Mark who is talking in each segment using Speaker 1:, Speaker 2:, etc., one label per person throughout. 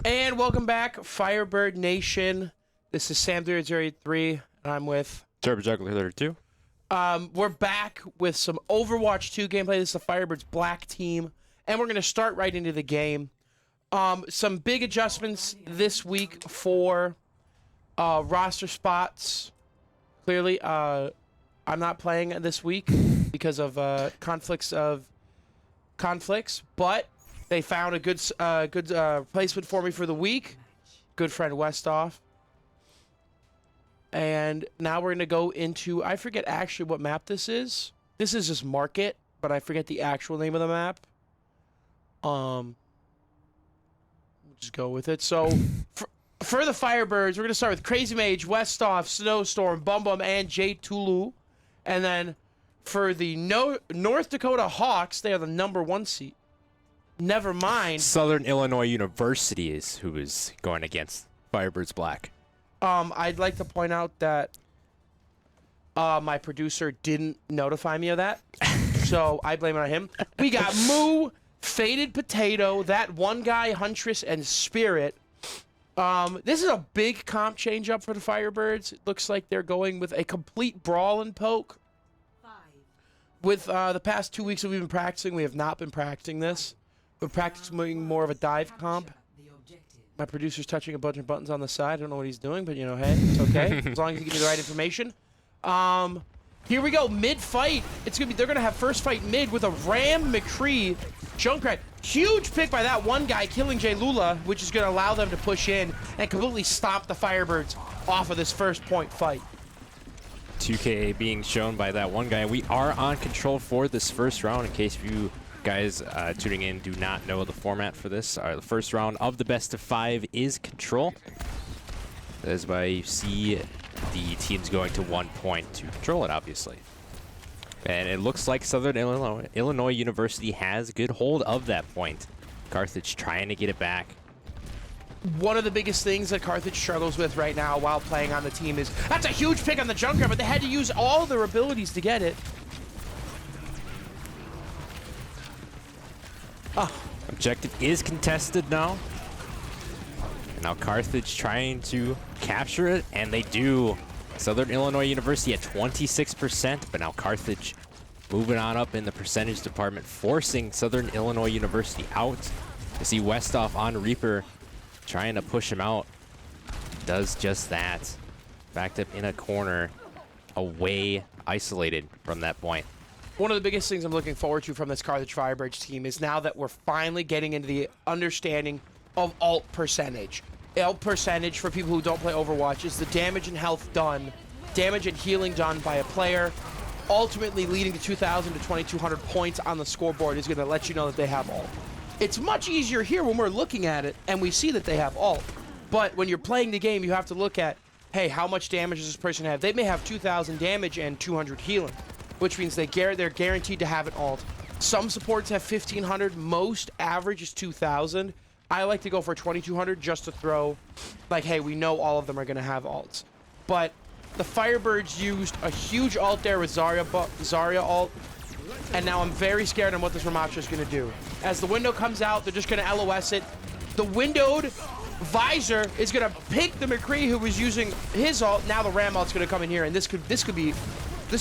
Speaker 1: And welcome back, Firebird Nation. This is Sam0083, and I'm with
Speaker 2: Turbo Juggler 32.
Speaker 1: We're back with some Overwatch 2 gameplay. This is the Firebirds Black team, and we're going to start right into the game. Some big adjustments this week for roster spots. Clearly, I'm not playing this week because of conflicts, but they found a good placement for me for the week. Good friend Westoff. And now we're going to go into, I forget actually what map this is. This is just Market, but I forget the actual name of the map. We'll just go with it. So, for the Firebirds, we're going to start with Crazy Mage, Westoff, Snowstorm, Bum Bum, and J Tulu. And then for the North Dakota Hawks, they are the #1 seed. Never mind.
Speaker 2: Southern Illinois University is who is going against Firebirds Black.
Speaker 1: I'd like to point out that my producer didn't notify me of that, so I blame it on him. We got Moo, Faded Potato, that one guy, Huntress, and Spirit. This is a big comp change up for the Firebirds. It looks like they're going with a complete brawl and poke. With the past 2 weeks that we've been practicing, we have not been practicing this. We're practicing more of a dive comp. My producer's touching a bunch of buttons on the side. I don't know what he's doing, but, you know, hey, it's okay. As long as he gives me the right information. Here we go, mid-fight. They're gonna have first fight mid with a Ram McCree Junkrat. Huge pick by that one guy, killing J Lula, which is gonna allow them to push in and completely stop the Firebirds off of this first point fight.
Speaker 2: 2K being shown by that one guy. We are on control for this first round, in case you guys tuning in do not know the format for this. The first round of the best of 5 is control. That is why you see the teams going to 1 point to control it, obviously. And it looks like Southern Illinois University has good hold of that point. Carthage trying to get it back.
Speaker 1: One of the biggest things that Carthage struggles with right now while playing on the team is, that's a huge pick on the Junker, but they had to use all their abilities to get it.
Speaker 2: Oh. Objective is contested now. And now Carthage trying to capture it, and they do. Southern Illinois University at 26%, but now Carthage moving on up in the percentage department, forcing Southern Illinois University out. You see Westoff on Reaper trying to push him out. Does just that. Backed up in a corner, away, isolated from that point.
Speaker 1: One of the biggest things I'm looking forward to from this Carthage Firebirds team is now that we're finally getting into the understanding of ult percentage. Ult percentage, for people who don't play Overwatch, is the damage and health done, damage and healing done by a player, ultimately leading to 2,000 to 2,200 points on the scoreboard is going to let you know that they have ult. It's much easier here when we're looking at it and we see that they have ult. But when you're playing the game, you have to look at, hey, how much damage does this person have? They may have 2,000 damage and 200 healing, which means they're guaranteed to have an ult. Some supports have 1,500. Most average is 2,000. I like to go for 2,200 just to throw, like, hey, we know all of them are going to have ults. But the Firebirds used a huge ult there with Zarya ult, and now I'm very scared on what this Ramattra is going to do. As the window comes out, they're just going to LOS it. The windowed visor is going to pick the McCree who was using his ult. Now the Ram ult's going to come in here, and this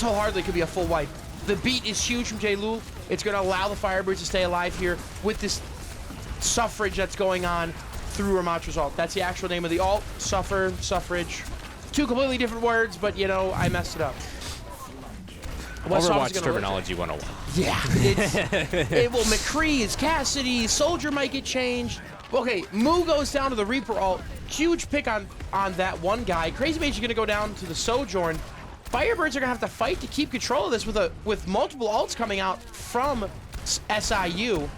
Speaker 1: wholeheartedly could be a full wipe. The beat is huge from J Lul. It's going to allow the Firebirds to stay alive here with this suffrage that's going on through Ramattra's ult. That's the actual name of the ult. Suffrage. Two completely different words, but, you know, I messed it up.
Speaker 2: Overwatch terminology 101.
Speaker 1: Yeah. McCree is Cassidy. Soldier might get changed. Okay, Moo goes down to the Reaper ult. Huge pick on that one guy. Crazy Mage is going to go down to the Sojourn. Firebirds are going to have to fight to keep control of this with multiple ults coming out from SIU.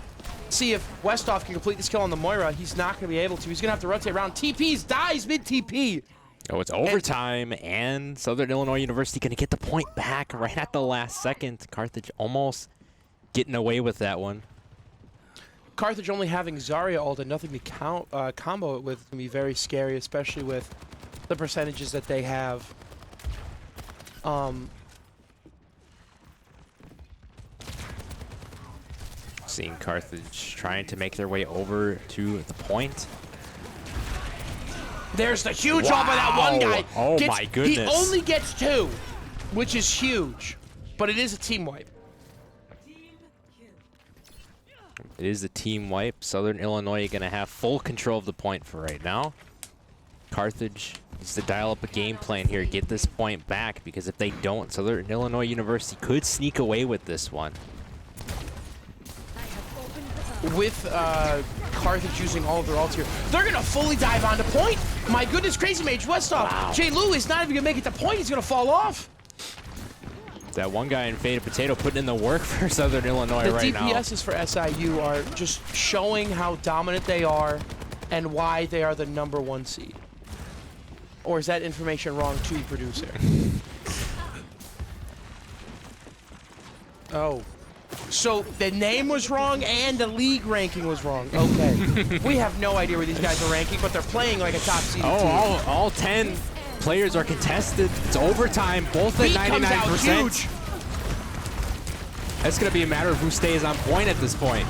Speaker 1: See if Westoff can complete this kill on the Moira. He's not going to be able to. He's going to have to rotate around. TPs, dies mid-TP.
Speaker 2: Oh, it's overtime, and Southern Illinois University going to get the point back right at the last second. Carthage almost getting away with that one.
Speaker 1: Carthage only having Zarya ult and nothing to combo it with can be very scary, especially with the percentages that they have.
Speaker 2: Seeing Carthage trying to make their way over to the point.
Speaker 1: There's the huge ult by that one guy.
Speaker 2: Oh my goodness.
Speaker 1: He only gets 2, which is huge. But it is a team wipe.
Speaker 2: It is a team wipe. Southern Illinois going to have full control of the point for right now. Carthage needs to dial up a game plan here, get this point back, because if they don't, Southern Illinois University could sneak away with this one.
Speaker 1: With Carthage using all of their ults here, they're going to fully dive onto point. My goodness, Crazy Mage Westoff.
Speaker 2: Wow.
Speaker 1: Jay Lou is not even going to make it to point. He's going to fall off.
Speaker 2: That one guy in Faded Potato putting in the work for Southern Illinois right now.
Speaker 1: The DPSs for SIU are just showing how dominant they are and why they are the #1 seed. Or is that information wrong too, producer? Oh. So the name was wrong and the league ranking was wrong. Okay. We have no idea where these guys are ranking, but they're playing like a top seed team.
Speaker 2: All 10 players are contested. It's overtime, both at 99%.
Speaker 1: Huge.
Speaker 2: It's going to be a matter of who stays on point at this point.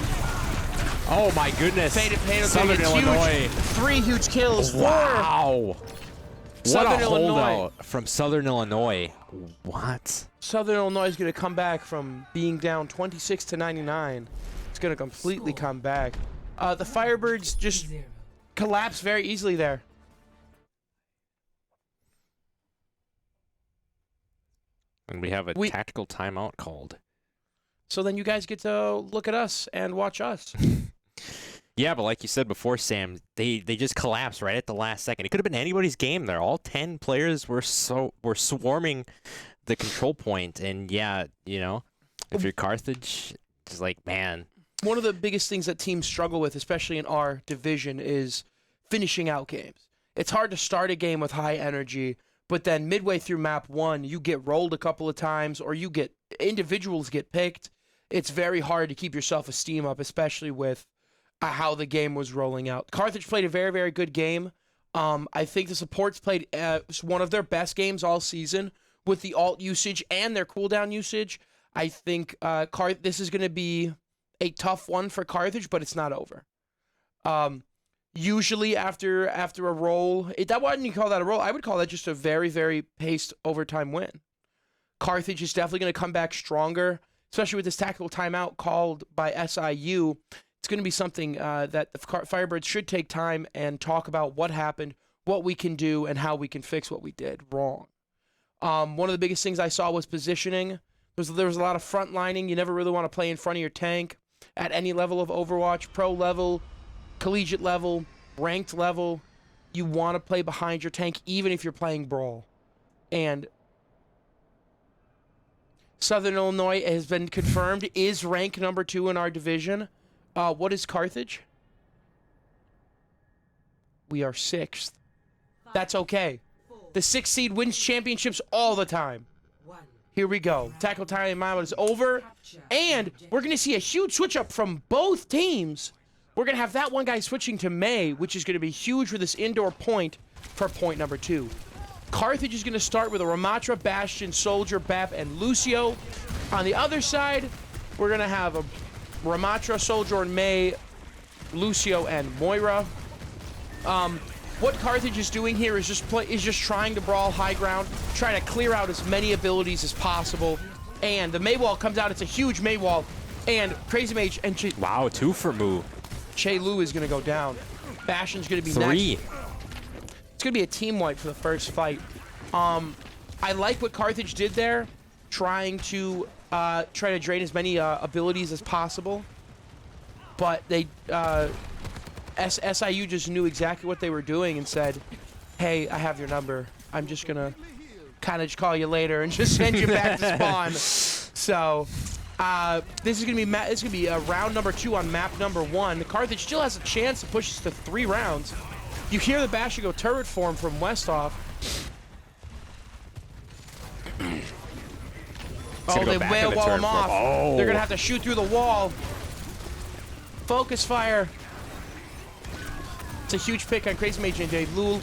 Speaker 2: Oh my goodness.
Speaker 1: Faded Potato
Speaker 2: Southern Illinois.
Speaker 1: Huge. 3 huge kills.
Speaker 2: Wow.
Speaker 1: Southern
Speaker 2: what a
Speaker 1: Illinois.
Speaker 2: holdout from Southern Illinois. What?
Speaker 1: Southern Illinois is going to come back from being down 26 to 99. It's going to completely come back. The Firebirds just collapse very easily there.
Speaker 2: And we have a tactical timeout called.
Speaker 1: So then you guys get to look at us and watch us.
Speaker 2: Yeah, but like you said before, Sam, they just collapsed right at the last second. It could have been anybody's game there. All 10 players were swarming the control point, and yeah, you know, if you're Carthage, it's like, man.
Speaker 1: One of the biggest things that teams struggle with, especially in our division, is finishing out games. It's hard to start a game with high energy, but then midway through map 1, you get rolled a couple of times, or individuals get picked. It's very hard to keep your self-esteem up, especially with how the game was rolling out. Carthage played a very, very good game. I think the supports played one of their best games all season with the alt usage and their cooldown usage. I think this is going to be a tough one for Carthage, but it's not over. Usually after a roll, I wouldn't call that a roll. I would call that just a very, very paced overtime win. Carthage is definitely going to come back stronger, especially with this tactical timeout called by SIU. It's going to be something that the Firebirds should take time and talk about what happened, what we can do, and how we can fix what we did wrong. One of the biggest things I saw was positioning. There was a lot of front lining. You never really want to play in front of your tank at any level of Overwatch, pro level, collegiate level, ranked level. You want to play behind your tank even if you're playing Brawl. And Southern Illinois has been confirmed is rank #2 in our division. What is Carthage? We are 6th. That's okay. The 6th seed wins championships all the time. Here we go. Tackle timeout is over. And we're going to see a huge switch up from both teams. We're going to have that one guy switching to May, which is going to be huge for this indoor point for point #2. Carthage is going to start with a Ramatra, Bastion, Soldier, Bap, and Lucio. On the other side, we're going to have a Ramatra, Soldier, and May, Lucio, and Moira. What Carthage is doing here is just trying to brawl high ground, trying to clear out as many abilities as possible. And the May wall comes out. It's a huge May wall. And Crazy Mage and
Speaker 2: wow, 2 for Moo.
Speaker 1: Che Lu is going to go down. Bastion's going to be
Speaker 2: 3.
Speaker 1: next. It's going to be a team wipe for the first fight. I like what Carthage did there, trying to drain as many abilities as possible. But they SIU just knew exactly what they were doing and said, hey, I have your number. I'm just going to kind of call you later and just send you back to spawn. So this is going to be round #2 on map #1. Carthage still has a chance to push this to 3 rounds. You hear the Bastion go turret form from Westoff. Oh, they whale wall him off.
Speaker 2: Oh.
Speaker 1: They're going to have to shoot through the wall. Focus fire. It's a huge pick on Crazy Mage and Dave Lul.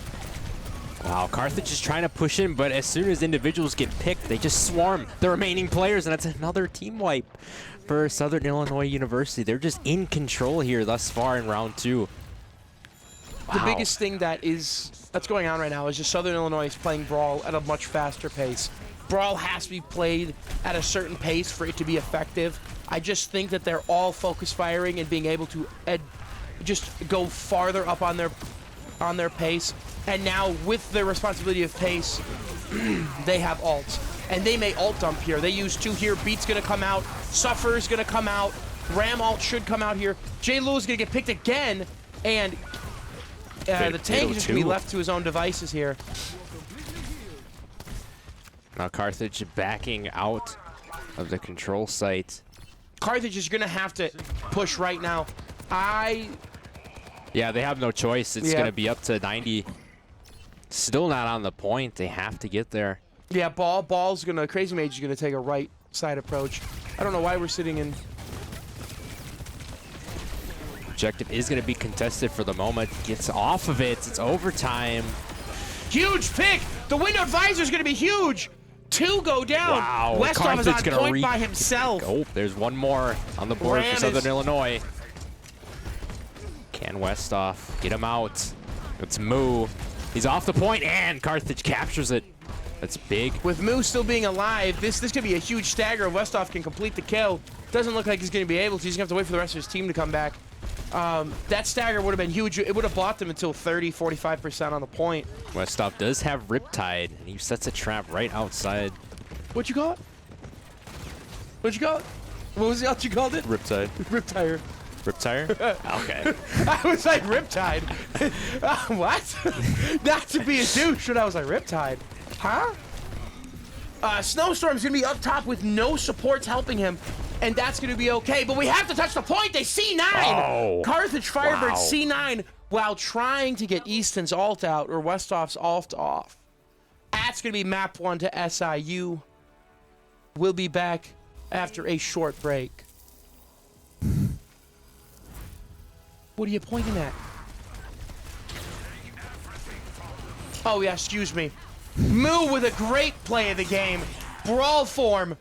Speaker 2: Wow, Carthage is trying to push in, but as soon as individuals get picked, they just swarm the remaining players, and that's another team wipe for Southern Illinois University. They're just in control here thus far in round 2.
Speaker 1: the
Speaker 2: Wow.
Speaker 1: biggest thing that's going on right now is just Southern Illinois is playing Brawl at a much faster pace. Brawl has to be played at a certain pace for it to be effective. I just think that they're all focus firing and being able to just go farther up on their pace. And now with their responsibility of pace, they have ults. And they may ult dump here. They use 2 here. Beat's gonna come out. Suffer's gonna come out. Ram ult should come out here. J. Lou is gonna get picked again. And the tank is just gonna be left to his own devices here.
Speaker 2: Now Carthage backing out of the control site.
Speaker 1: Carthage is gonna have to push right now.
Speaker 2: Yeah, they have no choice. It's
Speaker 1: Yeah.
Speaker 2: gonna be up to 90. Still not on the point. They have to get there.
Speaker 1: Yeah, Ball's gonna, Crazy Mage is gonna take a right side approach. I don't know why we're sitting in.
Speaker 2: Objective is gonna be contested for the moment. Gets off of it. It's overtime.
Speaker 1: Huge pick! The window advisor is gonna be huge! 2 go down!
Speaker 2: Wow.
Speaker 1: Westhoff is on
Speaker 2: Carthage gonna
Speaker 1: point by himself.
Speaker 2: Oh, there's one more on the board
Speaker 1: Ram
Speaker 2: for Southern
Speaker 1: is-
Speaker 2: Illinois. Can Westhoff get him out? It's Moo. He's off the point, and Carthage captures it. That's big.
Speaker 1: With Moo still being alive, this could be a huge stagger if Westhoff can complete the kill. Doesn't look like he's gonna be able to. He's gonna have to wait for the rest of his team to come back. That stagger would have been huge. It would have bought them until 30-45% on the point.
Speaker 2: Westhoff does have Riptide, and he sets a trap right outside.
Speaker 1: What'd you call it? What'd you call it? What was the else you called it?
Speaker 2: Riptide.
Speaker 1: Riptire.
Speaker 2: Riptire? Okay.
Speaker 1: I was like, Riptide. What? Not to be a douche, but I was like, Riptide. Huh? Snowstorm's gonna be up top with no supports helping him, and that's gonna be okay. But we have to touch the point. They C9.
Speaker 2: Oh.
Speaker 1: Carthage Firebirds
Speaker 2: Wow.
Speaker 1: C9 while trying to get Easton's ult out or Westhoff's ult off. That's gonna be map 1 to SIU. We'll be back after a short break. What are you pointing at? Oh yeah, excuse me. Moo with a great play of the game. Brawl form.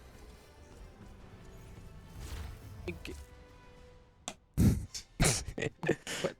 Speaker 1: What?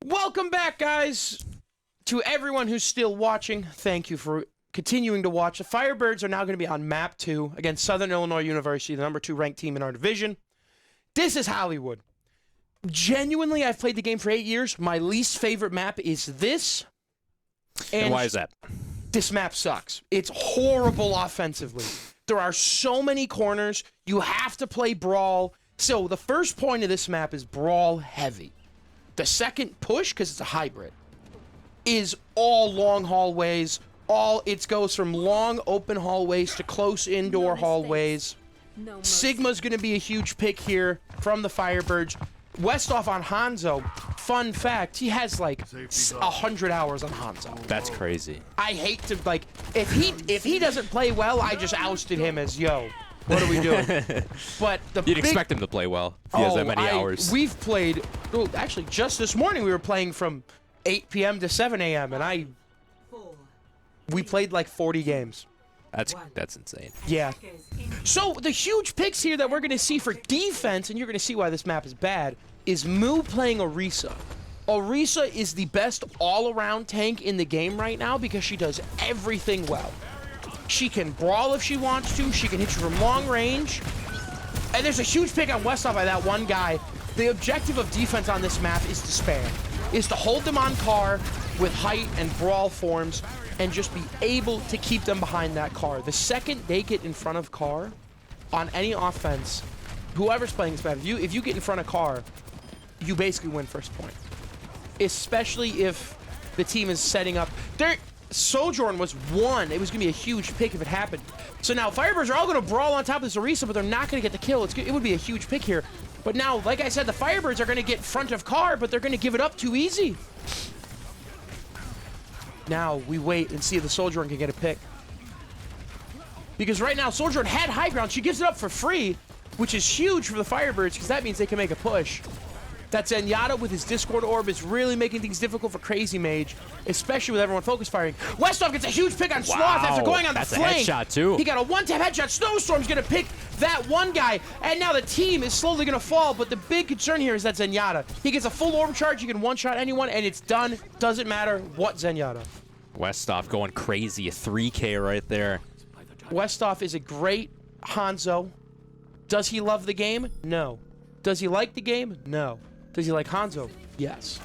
Speaker 1: Welcome back, guys. To everyone who's still watching, thank you for continuing to watch. The Firebirds are now going to be on map 2 against Southern Illinois University, the number 2 ranked team in our division. This is Hollywood. Genuinely, I've played the game for 8 years. My least favorite map is this.
Speaker 2: And why is that?
Speaker 1: This map sucks. It's horrible offensively. There are so many corners. You have to play brawl. So the first point of this map is brawl heavy. The second push, because it's a hybrid, is all long hallways. It goes from long open hallways to close indoor hallways. Sigma's going to be a huge pick here from the Firebirds. Westoff on Hanzo. Fun fact, he has like 100 hours on Hanzo.
Speaker 2: That's crazy.
Speaker 1: I hate to, like, if he doesn't play well, I just ousted him as, yo, what are we doing? But
Speaker 2: You'd expect him to play well if he has that many hours.
Speaker 1: We've played, well, actually, just this morning we were playing from 8 p.m. to 7 a.m. and we played like 40 games.
Speaker 2: That's insane.
Speaker 1: Yeah. So the huge picks here that we're going to see for defense, and you're going to see why this map is bad, is Moo playing Orisa. Orisa is the best all-around tank in the game right now because she does everything well. She can brawl if she wants to. She can hit you from long range. And there's a huge pick on Westoff by that one guy. The objective of defense on this map is to spam. Is to hold them on car with height and brawl forms and just be able to keep them behind that car. The second they get in front of car on any offense, whoever's playing this map, if you get in front of car, you basically win first point. Especially if the team is setting up. Sojourn was one. It was going to be a huge pick if it happened. So now Firebirds are all going to brawl on top of this Orisa, but they're not going to get the kill. It would be a huge pick here. But now, like I said, the Firebirds are going to get front of car, but they're going to give it up too easy. Now we wait and see if the Sojourn can get a pick. Because right now, Sojourn had high ground. She gives it up for free, which is huge for the Firebirds because that means they can make a push. That Zenyatta with his Discord Orb is really making things difficult for Crazy Mage, especially with everyone focus firing. Westoff gets a huge pick on Sloth after going on the flank.
Speaker 2: That's a headshot, too.
Speaker 1: He got a one-tap headshot. Snowstorm's going to pick that one guy, and now the team is slowly going to fall, but the big concern here is that Zenyatta. He gets a full orb charge. He can one-shot anyone, and it's done. Doesn't matter what Zenyatta.
Speaker 2: Westoff going crazy. A 3K right there.
Speaker 1: Westoff is a great Hanzo. Does he love the game? No. Does he like the game? No. Does he like Hanzo? Yes.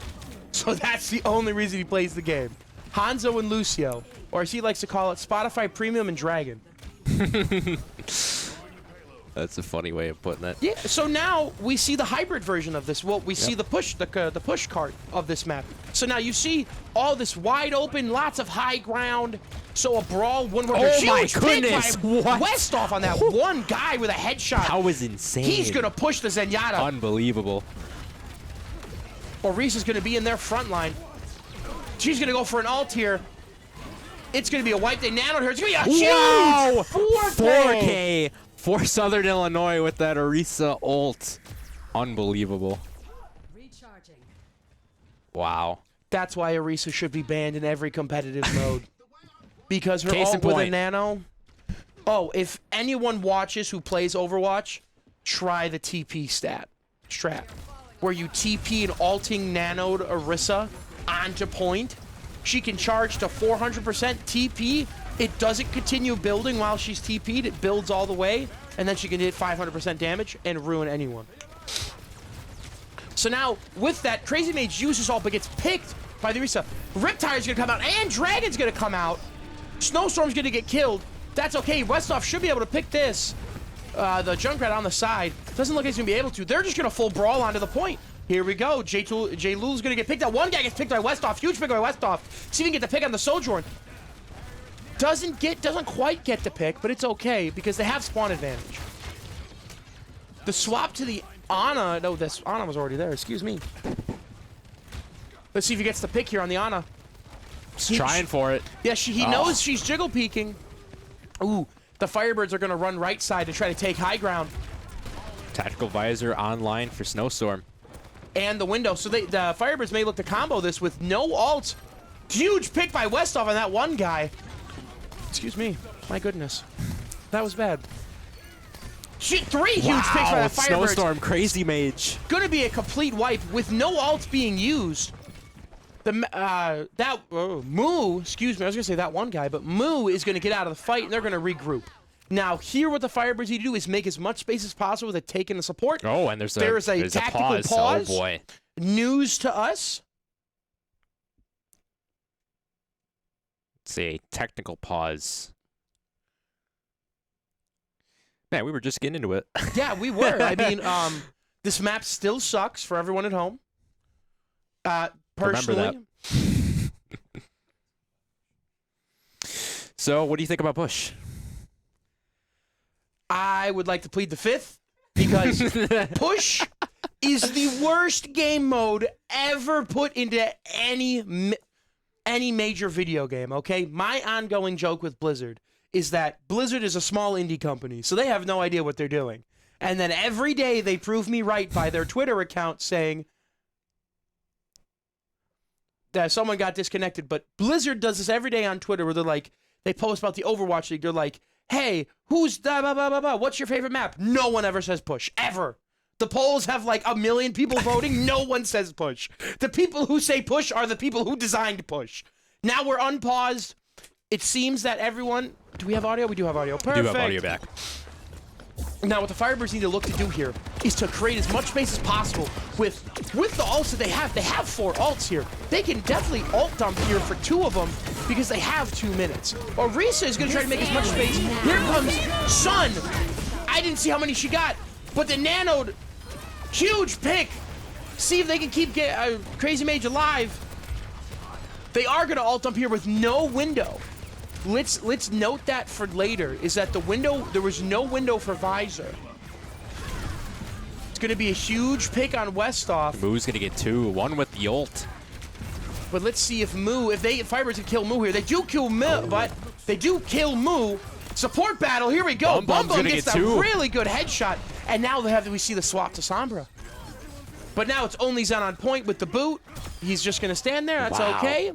Speaker 1: So that's the only reason he plays the game. Hanzo and Lucio, or as he likes to call it, Spotify Premium and Dragon.
Speaker 2: That's a funny way of putting it.
Speaker 1: Yeah. So now we see the hybrid version of this. Well, we see the push cart of this map. So now you see all this wide open, lots of high ground. So a brawl, one where
Speaker 2: oh my goodness! What?
Speaker 1: Westoff on that one guy with a headshot.
Speaker 2: That was insane.
Speaker 1: He's gonna push the Zenyatta.
Speaker 2: Unbelievable.
Speaker 1: Orisa's going to be in their front line. She's going to go for an ult here. It's going to be a wipe. They nanoed her. It's going to be a huge 4K
Speaker 2: for Southern Illinois with that Orisa ult. Unbelievable.
Speaker 3: Recharging.
Speaker 2: Wow.
Speaker 1: That's why Orisa should be banned in every competitive mode. Because her ult with a nano. Oh, if anyone watches who plays Overwatch, try the TP strat. Where you TP and ulting nanoed Orisa onto point. She can charge to 400% TP. It doesn't continue building while she's TP'd. It builds all the way, and then she can hit 500% damage and ruin anyone. So now, with that, Crazy Mage uses all, but gets picked by the Orisa. Riptire's gonna come out, and Dragon's gonna come out. Snowstorm's gonna get killed. That's okay. Westoff should be able to pick this. The Junkrat on the side. Doesn't look like he's going to be able to. They're just going to full brawl onto the point. Here we go. J-Lul's going to get picked out. One guy gets picked by Westoff. Huge pick by Westoff. See if he can get the pick on the Sojourn. Doesn't quite get the pick, but it's okay because they have spawn advantage. The swap to the Ana. No, this Ana was already there. Excuse me. Let's see if he gets the pick here on the Ana.
Speaker 2: He's trying for it.
Speaker 1: Yeah, he knows she's jiggle peeking. Ooh. The Firebirds are going to run right side to try to take high ground.
Speaker 2: Tactical Visor online for Snowstorm.
Speaker 1: And the window. So the Firebirds may look to combo this with no ult. Huge pick by Westoff on that one guy. Excuse me. My goodness. That was bad. Three huge picks by the Firebirds.
Speaker 2: Snowstorm, Crazy Mage.
Speaker 1: Going to be a complete wipe with no ult being used. Moo, excuse me, I was gonna say that one guy, but Moo is gonna get out of the fight and they're gonna regroup. Now, here what the Firebirds need to do is make as much space as possible with a take and a support.
Speaker 2: Oh, and there's
Speaker 1: a tactical pause.
Speaker 2: Oh boy.
Speaker 1: News to us.
Speaker 2: Let's see, technical pause. Man, we were just getting into it.
Speaker 1: Yeah, we were. I mean, this map still sucks for everyone at home. Personally.
Speaker 2: Remember that. So, what do you think about Bush?
Speaker 1: I would like to plead the fifth because Push is the worst game mode ever put into any major video game, okay? My ongoing joke with Blizzard is that Blizzard is a small indie company, so they have no idea what they're doing. And then every day they prove me right by their Twitter account saying that someone got disconnected. But Blizzard does this every day on Twitter where they're like, they post about the Overwatch League. They're like, hey, who's blah, blah, blah, blah, blah. What's your favorite map? No one ever says Push, ever. The polls have like 1 million people voting. No one says Push. The people who say Push are the people who designed Push. Now we're unpaused. It seems that everyone... Do we have audio? We do have audio. Perfect.
Speaker 2: We do have audio back.
Speaker 1: Now, what the Firebirds need to look to do here is to create as much space as possible with the ults that they have. They have 4 ults here. They can definitely ult dump here for 2 of them because they have 2 minutes. Orisa is going to try to make as much space. Here comes Sun. I didn't see how many she got, but the nanoed. Huge pick. See if they can keep Crazy Mage alive. They are going to ult dump here with no window. Let's note that for later, is that there was no window for Visor. It's going to be a huge pick on Westoff.
Speaker 2: Moo's going to get 2, 1 with the ult.
Speaker 1: But let's see if Firebirds can kill Moo here. They do kill Moo, but they do kill Moo. Support battle, here we go. Bum gets a really good headshot. And now we see the swap to Sombra. But now it's only Zen on point with the boot. He's just going to stand there. That's okay.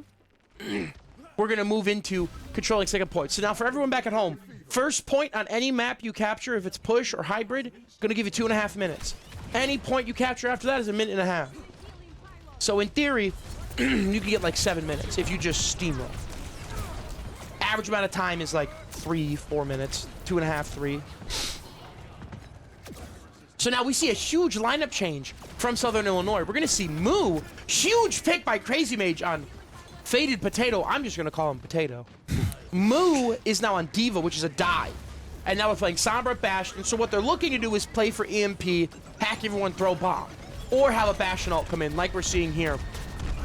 Speaker 1: We're going to move into controlling second point. So now for everyone back at home, first point on any map you capture, if it's Push or Hybrid, going to give you 2.5 minutes. Any point you capture after that is 1.5 minutes. So in theory, you can get like 7 minutes if you just steamroll. Average amount of time is like 3-4 minutes, 2.5, 3. So now we see a huge lineup change from Southern Illinois. We're going to see Moo, huge pick by Crazy Mage on Faded Potato. I'm just going to call him Potato. Moo is now on Diva, which is a dive. And now we're playing Sombra, Bastion. So what they're looking to do is play for EMP, hack everyone, throw bomb. Or have a Bastion ult come in, like we're seeing here.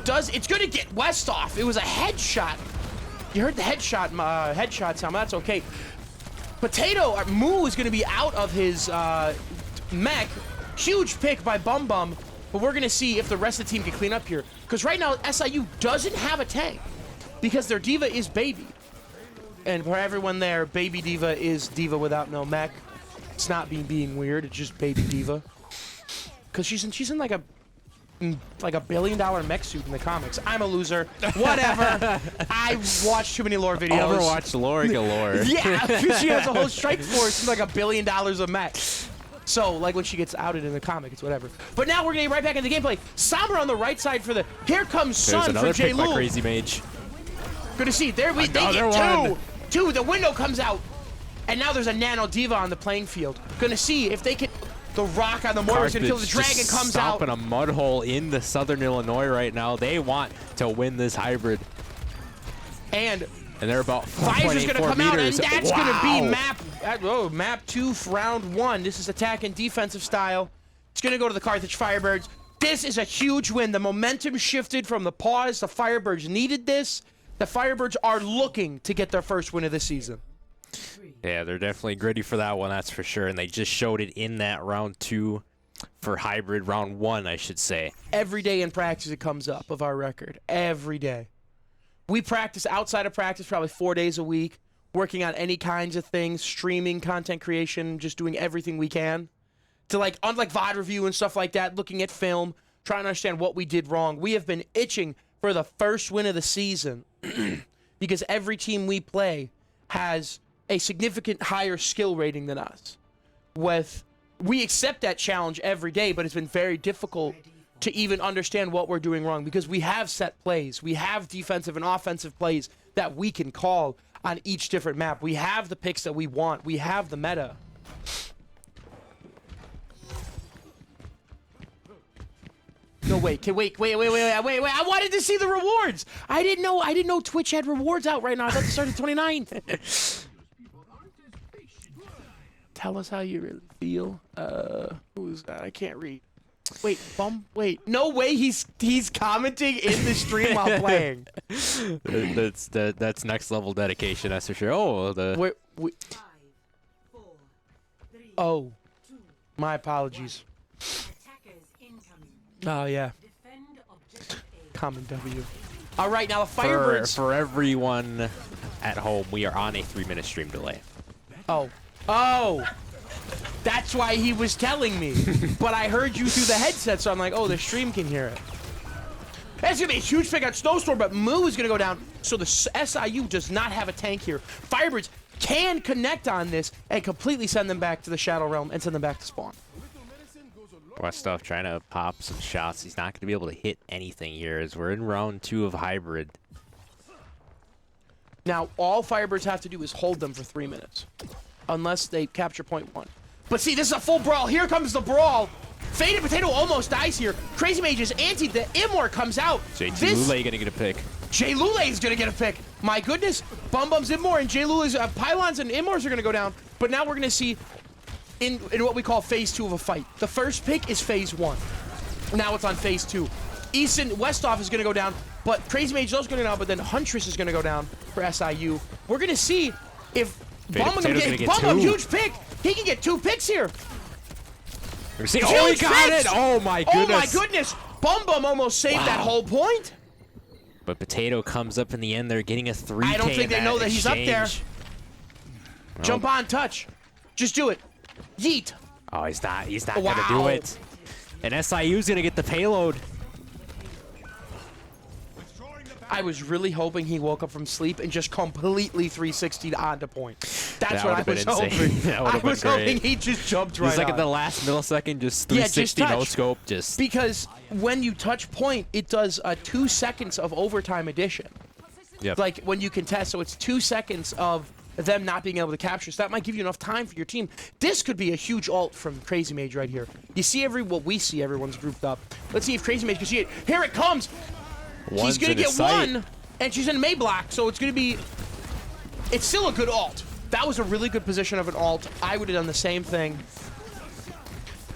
Speaker 1: It's going to get Westoff. It was a headshot. You heard the headshot sound, that's okay. Moo is going to be out of his mech. Huge pick by Bum Bum. But we're going to see if the rest of the team can clean up here. Because right now, SIU doesn't have a tank. Because their Diva is Baby. And for everyone there, Baby Diva is Diva without no mech. It's not being weird. It's just Baby Diva. Because she's in like a $1 billion mech suit in the comics. I'm a loser. Whatever. I watch too many lore videos.
Speaker 2: Overwatch lore galore.
Speaker 1: Yeah, she has a whole strike force and like $1 billion of mech. So, like when she gets outed in the comic, it's whatever. But now we're getting right back into gameplay. Sombra on the right side for the... Here comes Sun for J. Lul.
Speaker 2: Crazy Mage.
Speaker 1: Good to see. They get 2. The window comes out. And now there's a Nano Diva on the playing field. Gonna see if they can... The rock on the mortar is gonna kill the dragon, comes out.
Speaker 2: Stomping a mud hole in the Southern Illinois right now. They want to win this hybrid.
Speaker 1: And
Speaker 2: they're about 4.84
Speaker 1: Visor's gonna come out, and that's
Speaker 2: wow.
Speaker 1: gonna be map 2 for round 1. This is attack and defensive style. It's gonna go to the Carthage Firebirds. This is a huge win. The momentum shifted from the pause. The Firebirds needed this. The Firebirds are looking to get their first win of the season.
Speaker 2: Yeah, they're definitely gritty for that one, that's for sure. And they just showed it in that round 2 for hybrid, round 1, I should say.
Speaker 1: Every day in practice it comes up of our record. Every day. We practice outside of practice probably 4 days a week, working on any kinds of things, streaming, content creation, just doing everything we can. To unlike VOD review and stuff like that, looking at film, trying to understand what we did wrong. We have been itching for the first win of the season because every team we play has a significant higher skill rating than us. We accept that challenge every day, but it's been very difficult to even understand what we're doing wrong, because we have set plays. We have defensive and offensive plays that we can call on each different map. We have the picks that we want. We have the meta. No, wait. Wait. I wanted to see the rewards. I didn't know Twitch had rewards out right now. I thought they started 29th. Tell us how you really feel. Who's that? I can't read. Wait, wait. No way he's commenting in the stream while playing.
Speaker 2: That's next level dedication, that's for sure. Oh,
Speaker 1: oh, my apologies. Oh, yeah. Common W. All right, now the Firebirds.
Speaker 2: For everyone at home, we are on a 3-minute stream delay.
Speaker 1: Oh. That's why he was telling me. But I heard you through the headset, so I'm like, oh, the stream can hear it. That's going to be a huge pick on Snowstorm, but Moo is going to go down. So the SIU does not have a tank here. Firebirds can connect on this and completely send them back to the Shadow Realm and send them back to spawn.
Speaker 2: Westoff trying to pop some shots. He's not going to be able to hit anything here as we're in round 2 of Hybrid.
Speaker 1: Now, all Firebirds have to do is hold them for 3 minutes. Unless they capture point 1. But see, this is a full brawl. Here comes the brawl. Faded Potato almost dies here. Crazy Mage is anti. The Immor comes out.
Speaker 2: JT Lule going to get a pick.
Speaker 1: Jay Lule is going to get a pick. My goodness. Bum's Immor and Jay Lule's Pylons and Immors are going to go down. But now we're going to see in what we call phase 2 of a fight. The first pick is phase 1. Now it's on phase 2. Easton Westoff is going to go down, but Crazy Mage is also going to go down, but then Huntress is going to go down for SIU. We're going to see if Bum can get a huge pick. He can get 2 picks here.
Speaker 2: See, oh, he got it! Oh my goodness!
Speaker 1: Oh my goodness! Bum almost saved that whole point.
Speaker 2: But Potato comes up in the end. They're getting a 3K.
Speaker 1: I don't think they know that he's up there.
Speaker 2: Well,
Speaker 1: jump on, touch. Just do it. Yeet.
Speaker 2: Oh, he's not gonna do it. And SIU's gonna get the payload.
Speaker 1: I was really hoping he woke up from sleep and just completely 360'd onto point. That's what I was hoping. I was hoping he just jumped right on.
Speaker 2: He's like at the last millisecond, just 360 no scope, just.
Speaker 1: Because when you touch point, it does 2 seconds of overtime addition.
Speaker 2: Yep.
Speaker 1: Like when you contest, so it's 2 seconds of them not being able to capture. So that might give you enough time for your team. This could be a huge ult from Crazy Mage right here. You see we see everyone's grouped up. Let's see if Crazy Mage can see it. Here it comes. He's going to get 1, and she's in May block, so it's going to be... It's still a good ult. That was a really good position of an ult. I would have done the same thing.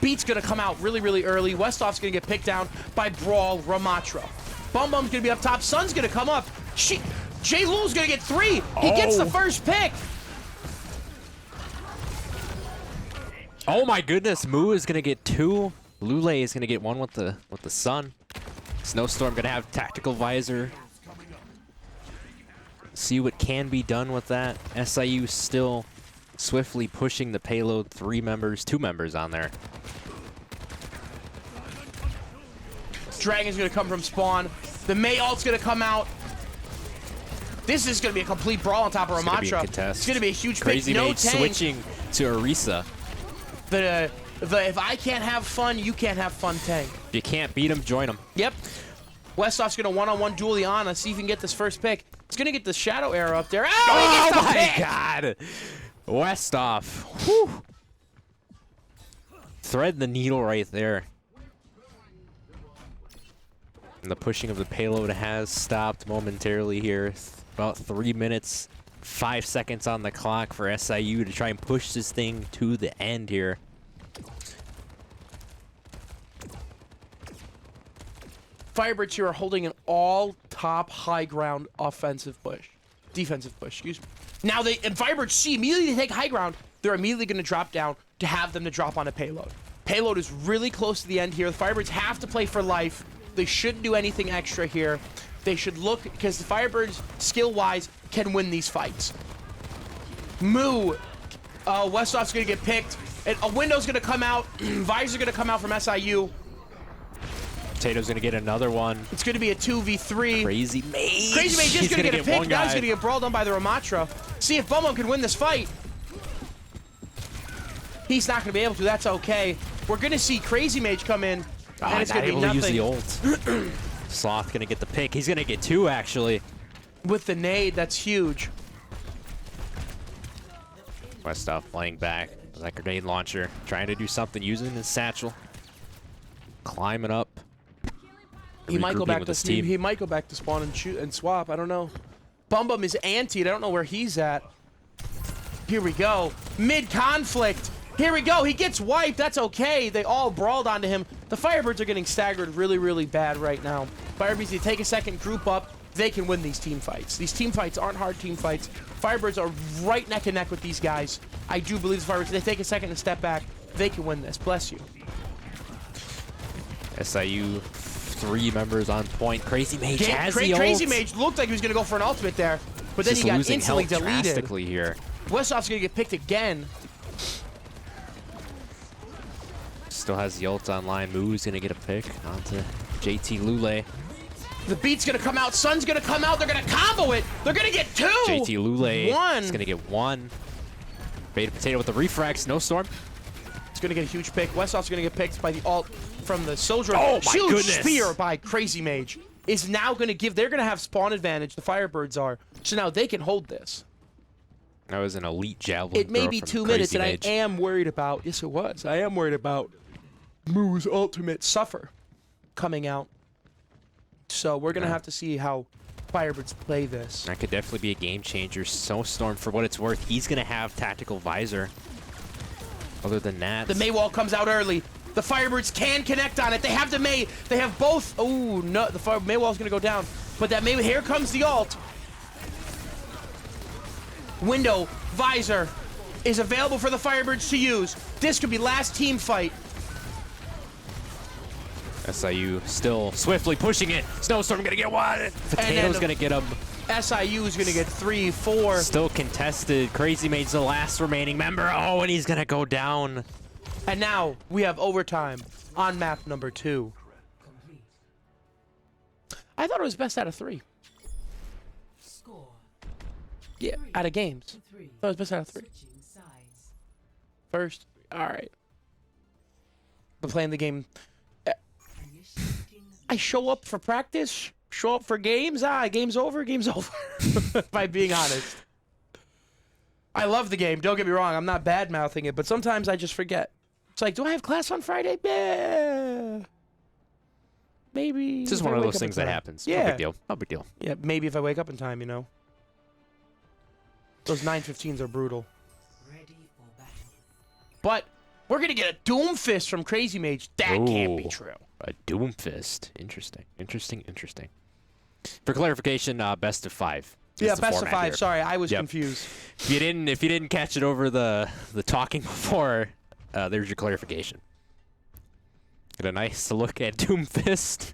Speaker 1: Beat's going to come out really, really early. Westoff's going to get picked down by Brawl Ramatra. Bum's going to be up top. Sun's going to come up. Jay Lule's going to get 3. He gets the first pick.
Speaker 2: Oh my goodness, Moo is going to get 2. Lule is going to get 1 with the Sun. Snowstorm gonna have tactical visor. See what can be done with that. SIU still swiftly pushing the payload. 2 members on there.
Speaker 1: Dragon's gonna come from spawn. The May ult's gonna come out. This is gonna be a complete brawl on top of Ramatra. It's gonna be a huge
Speaker 2: Crazy
Speaker 1: pick. No
Speaker 2: Mage
Speaker 1: tank.
Speaker 2: switching to Orisa.
Speaker 1: The if I can't have fun, you can't have fun tank.
Speaker 2: If you can't beat him, join him.
Speaker 1: Yep. Westoff's going to one-on-one duel Liana, see if he can get this first pick. He's going to get the Shadow Arrow up there. Oh,
Speaker 2: my God. Westoff. Whew. Thread the needle right there. And the pushing of the payload has stopped momentarily here. About 3 minutes, 5 seconds on the clock for SIU to try and push this thing to the end here.
Speaker 1: Firebirds here are holding an all-top high ground defensive push, excuse me. Now and Firebirds see immediately they take high ground, they're immediately going to drop down to have them to drop on a payload. Payload is really close to the end here. The Firebirds have to play for life. They shouldn't do anything extra here. They should look, because the Firebirds, skill-wise, can win these fights. Moo. Westoff's going to get picked. And a window's going to come out. Visor's going to come out from SIU.
Speaker 2: Potato's going to get another one.
Speaker 1: It's going to be a 2v3.
Speaker 2: Crazy Mage.
Speaker 1: Crazy Mage is going to get a pick. Now he's going to get brawled on by the Ramatra. See if Bum can win this fight. He's not going to be able to. That's okay. We're going to see Crazy Mage come in And it's
Speaker 2: not
Speaker 1: gonna be
Speaker 2: able to use
Speaker 1: nothing.
Speaker 2: the ult. Sloth gonna get the pick. He's gonna get 2 actually.
Speaker 1: With the nade, that's huge.
Speaker 2: Westhoff playing back. That grenade launcher, trying to do something using his satchel. Climbing up.
Speaker 1: He might go back
Speaker 2: with
Speaker 1: to
Speaker 2: his team.
Speaker 1: He might go back to spawn and shoot and swap. I don't know. Bum is antied. I don't know where he's at. Here we go. Mid conflict. Here we go. He gets wiped. That's okay. They all brawled onto him. The Firebirds are getting staggered really, really bad right now. Firebirds, you take a second, group up. They can win these team fights. These team fights aren't hard team fights. Firebirds are right neck and neck with these guys. I do believe the Firebirds, if they take a second and step back, they can win this. Bless you.
Speaker 2: SIU 3 members on point. Crazy Mage has the ult.
Speaker 1: Crazy Mage looked like he was going to go for an ultimate there, but then he got instantly deleted.
Speaker 2: Drastically here.
Speaker 1: Westhoff's going to get picked again.
Speaker 2: Still has the ult online. Moo's going to get a pick onto JT Lule.
Speaker 1: The beat's going to come out. Sun's going to come out. They're going to combo it. They're going to get 2.
Speaker 2: JT Lule
Speaker 1: 1.
Speaker 2: is going to get 1. Beta Potato with the refract. Snowstorm.
Speaker 1: It's going to get a huge pick. Westhoff's going to get picked by the ult from the Soldier.
Speaker 2: Oh my
Speaker 1: huge
Speaker 2: goodness.
Speaker 1: spear by Crazy Mage is now going to give. They're going to have spawn advantage. The Firebirds are. So now they can hold this.
Speaker 2: That was an elite javelin.
Speaker 1: It may be 2 minutes, and I am worried about. Yes, it was. I am worried about Moo's ultimate Suffer coming out. So we're going to have to see how Firebirds play this.
Speaker 2: That could definitely be a game changer. Snowstorm, for what it's worth, he's going to have tactical visor. Other than that,
Speaker 1: The May wall comes out early. The Firebirds can connect on it. They have the May. They have both. Oh, no. The May wall's going to go down. But that May, here comes the ult. Window, visor is available for the Firebirds to use. This could be last team fight.
Speaker 2: SIU still swiftly pushing it. Snowstorm going to get 1. Potato's going to get him.
Speaker 1: SIU is going to get 3, 4.
Speaker 2: Still contested. Crazy Mage's the last remaining member. Oh, and he's going to go down.
Speaker 1: And now we have overtime on map number 2. I thought it was best out of 3. Yeah, out of games. I thought it was best out of 3. First, all right. But playing the game. I show up for practice, show up for games. Game's over, game's over. By being honest. I love the game, don't get me wrong. I'm not bad-mouthing it, but sometimes I just forget. It's like, do I have class on Friday? Yeah. Maybe.
Speaker 2: It's just one of those things that happens.
Speaker 1: Yeah.
Speaker 2: No big deal. No big deal.
Speaker 1: Yeah, maybe if I wake up in time, you know. Those 9:15s are brutal. But we're going to get a Doomfist from Crazy Mage. That can't be true.
Speaker 2: A Doomfist. Interesting. Interesting. Interesting. For clarification, best of 5.
Speaker 1: Yeah, best of 5. Here. Sorry, I was confused.
Speaker 2: If you didn't catch it over the talking before, there's your clarification. Get a nice look at Doomfist.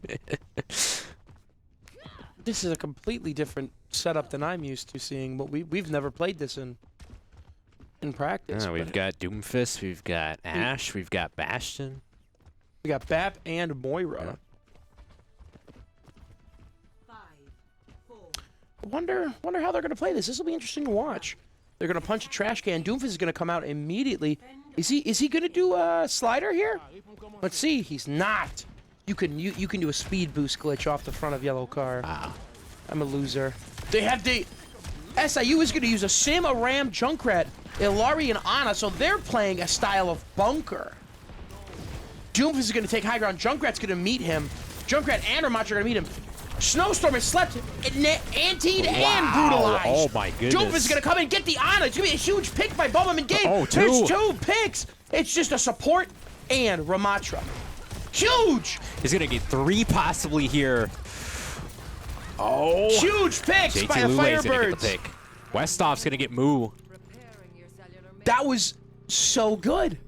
Speaker 1: This is a completely different setup than I'm used to seeing, but we've never played this in practice.
Speaker 2: We've got Doomfist, we've got Ashe, we've got Bastion.
Speaker 1: We got Bap and Moira.
Speaker 2: Yeah.
Speaker 1: Wonder how they're gonna play this. This will be interesting to watch. They're gonna punch a trash can. Doomfist is gonna come out immediately. Is he gonna do a slider here? Let's see. He's not. You can do a speed boost glitch off the front of yellow car. I'm a loser. They have SIU is gonna use a Sim, a Ram, Junkrat, Ilari, and Ana, so they're playing a style of bunker. Doomfist is gonna take high ground. Junkrat's gonna meet him. Junkrat and Ramatra are gonna meet him. Snowstorm has slept, antied, and brutalized.
Speaker 2: Oh my goodness.
Speaker 1: Doomfist is gonna come in, get the Ana. It's gonna be a huge pick by Bubba and Gabe.
Speaker 2: Oh, 2.
Speaker 1: There's 2 picks. It's just a support and Ramatra. Huge!
Speaker 2: He's gonna get 3 possibly here. Oh!
Speaker 1: Huge picks
Speaker 2: JT
Speaker 1: by the
Speaker 2: Lule's gonna
Speaker 1: Firebirds.
Speaker 2: get the pick. Westhoff's gonna get Moo.
Speaker 1: That was so good.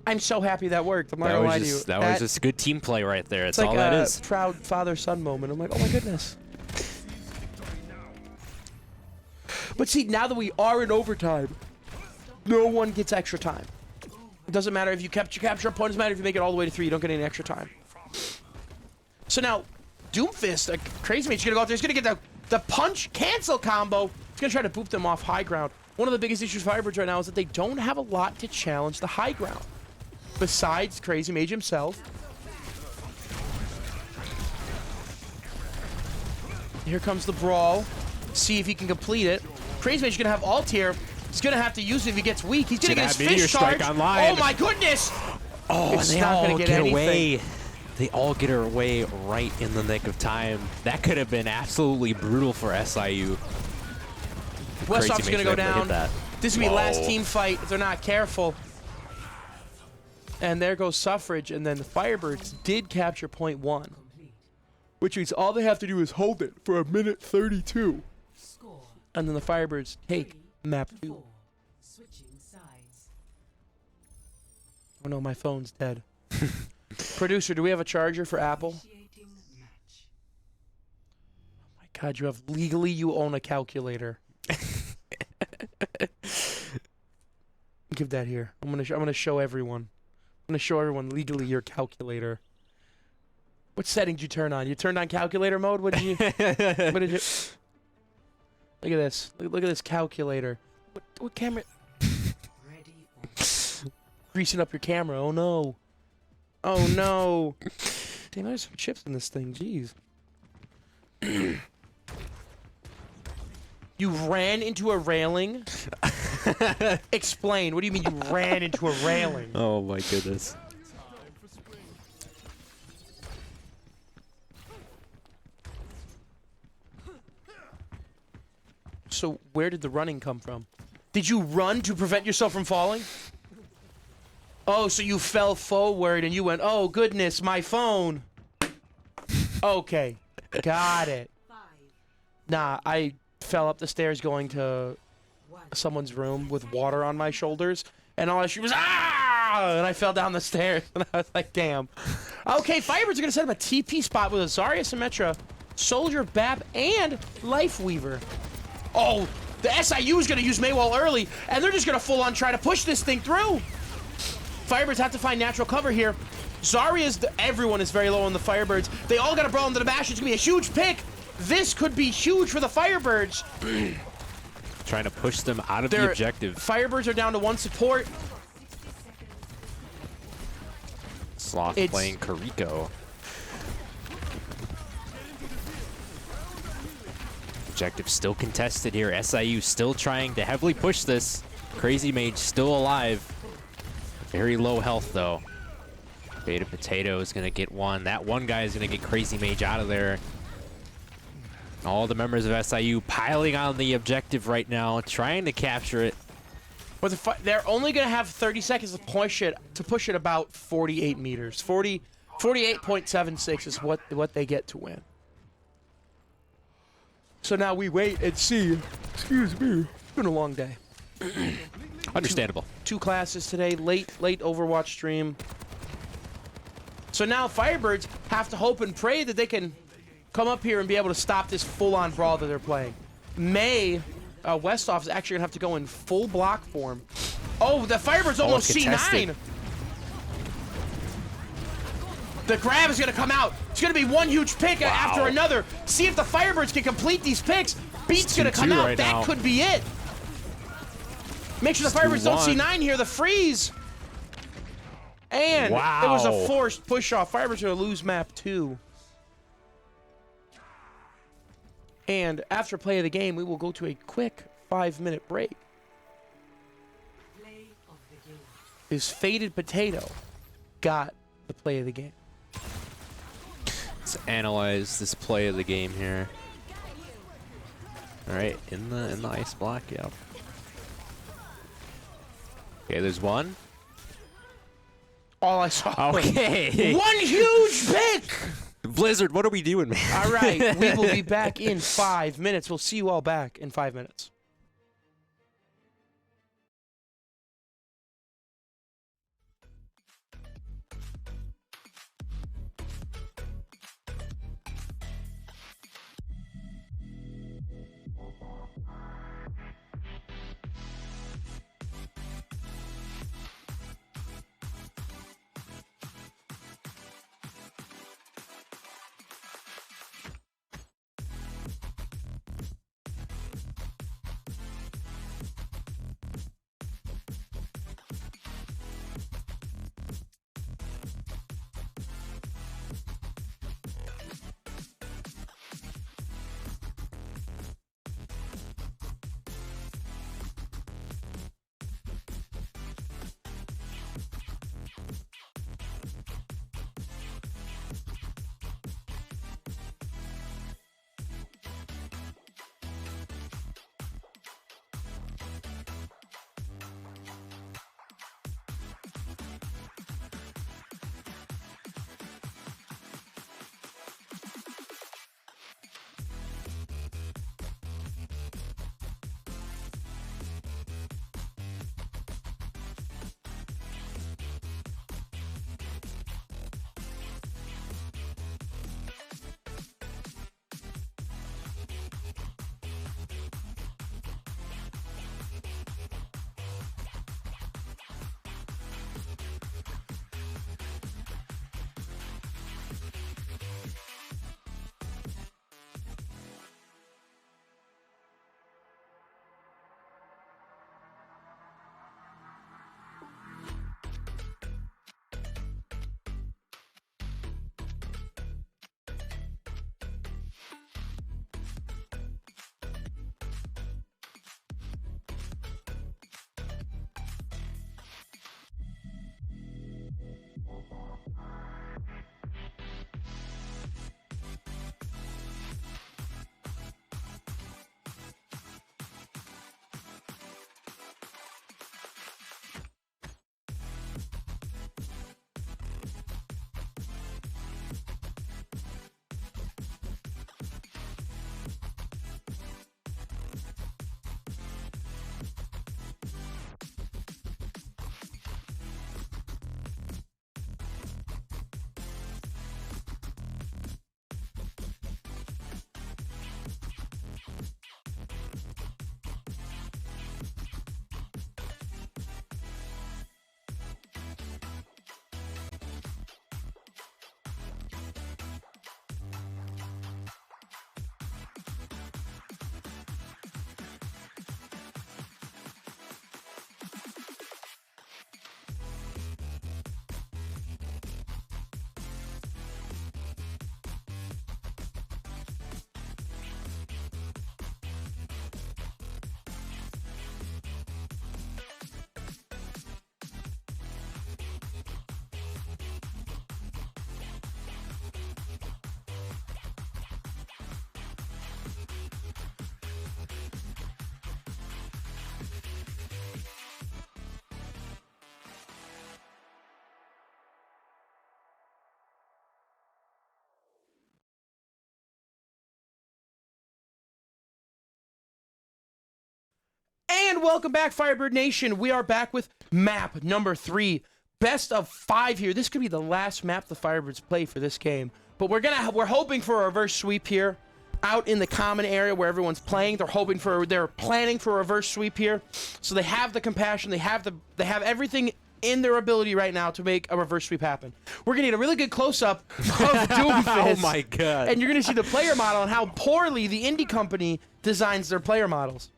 Speaker 1: I'm so happy that worked. I'm not gonna lie to you.
Speaker 2: That was just good team play right there. That's
Speaker 1: It's like
Speaker 2: all that is.
Speaker 1: Proud father-son moment. I'm like, oh my goodness. But see, now that we are in overtime, no one gets extra time. It doesn't matter if you capture opponents. It doesn't matter if you make it all the way to 3. You don't get any extra time. So now, Doomfist, a Crazy Mage, is gonna go out there. He's gonna get the punch cancel combo. He's gonna try to boop them off high ground. One of the biggest issues with Firebirds right now is that they don't have a lot to challenge the high ground. Besides Crazy Mage himself Here comes the brawl. See if he can complete it. Crazy Mage's gonna have ult here. He's gonna have to use it if he gets weak. He's gonna get his fish charge. Oh my goodness!
Speaker 2: Oh,
Speaker 1: it's
Speaker 2: they
Speaker 1: not
Speaker 2: all
Speaker 1: gonna get
Speaker 2: away. They all get away right in the nick of time. That could have been absolutely brutal for SIU.
Speaker 1: Westhoff's gonna go down. This is gonna be last
Speaker 2: Whoa.
Speaker 1: team fight if they're not careful. And there goes Suffrage, and then the Firebirds did capture point 1. Which means all they have to do is hold it for a minute 32. And then the Firebirds take map 2. Oh no, my phone's dead. Producer, do we have a charger for Apple? Oh my god, you own a calculator. Give that here. I'm gonna show everyone. I'm gonna show everyone legally your calculator. What settings you turn on? You turned on calculator mode? What did you? What did you? Look at this. Look at this calculator. What camera? Greasing up your camera. Oh no. Oh no. Damn, there's some chips in this thing. Jeez. You ran into a railing? Explain. What do you mean you ran into a railing?
Speaker 2: Oh my goodness.
Speaker 1: So where did the running come from? Did you run to prevent yourself from falling? Oh, so you fell forward and you went, oh goodness, my phone. Okay, got it. Nah, I fell up the stairs going to someone's room with water on my shoulders, and all I shoot was, ah! And I fell down the stairs, and I was like, damn. Okay, Firebirds are gonna set up a TP spot with a Zarya Symmetra, Soldier, Bap, and Life Weaver. Oh, the SIU is going to use Maywall early, and they're just going to full-on try to push this thing through. Firebirds have to find natural cover here. Everyone is very low on the Firebirds. They all got to brawl into the bash. It's going to be a huge pick. This could be huge for the Firebirds.
Speaker 2: Trying to push them out of the objective.
Speaker 1: Firebirds are down to 1 support.
Speaker 2: Sloth playing Kariko. Objective still contested here. SIU still trying to heavily push this. Crazy Mage still alive. Very low health though. Beta Potato is going to get one. That one guy is going to get Crazy Mage out of there. All the members of SIU piling on the objective right now, trying to capture it.
Speaker 1: But they're only going to have 30 seconds to push it about 48 meters. 48.76 is what they get to win. So now we wait and see. Excuse me. It's been a long day.
Speaker 2: Understandable.
Speaker 1: Two classes today. Late Overwatch stream. So now Firebirds have to hope and pray that they can come up here and be able to stop this full-on brawl that they're playing. Westhoff is actually going to have to go in full block form. Oh, the Firebirds almost C9. The grab is going to come out. It's going to be one huge pick after another. See if the Firebirds can complete these picks. Beat's going to come out. That could be it. Make sure the Firebirds don't C9 here. The freeze. And it was a forced push-off. Firebirds are going to lose map 2. And after play of the game, we will go to a quick 5-minute break. His Faded Potato got the play of the game.
Speaker 2: Let's analyze this play of the game here. All right, in the ice block, yeah. Okay, there's one.
Speaker 1: All I saw.
Speaker 2: Okay.
Speaker 1: One huge pick.
Speaker 2: Blizzard, what are we doing, man?
Speaker 1: All right, we will be back in 5 minutes. We'll see you all back in 5 minutes. And welcome back, Firebird Nation. We are back with map number 3. Best of 5 here. This could be the last map the Firebirds play for this game. But we're hoping for a reverse sweep here. Out in the common area where everyone's playing, they're planning for a reverse sweep here. So they have the compassion, they have everything in their ability right now to make a reverse sweep happen. We're gonna get a really good close-up of Doomfist.
Speaker 2: Oh my god.
Speaker 1: And you're gonna see the player model and how poorly the indie company designs their player models.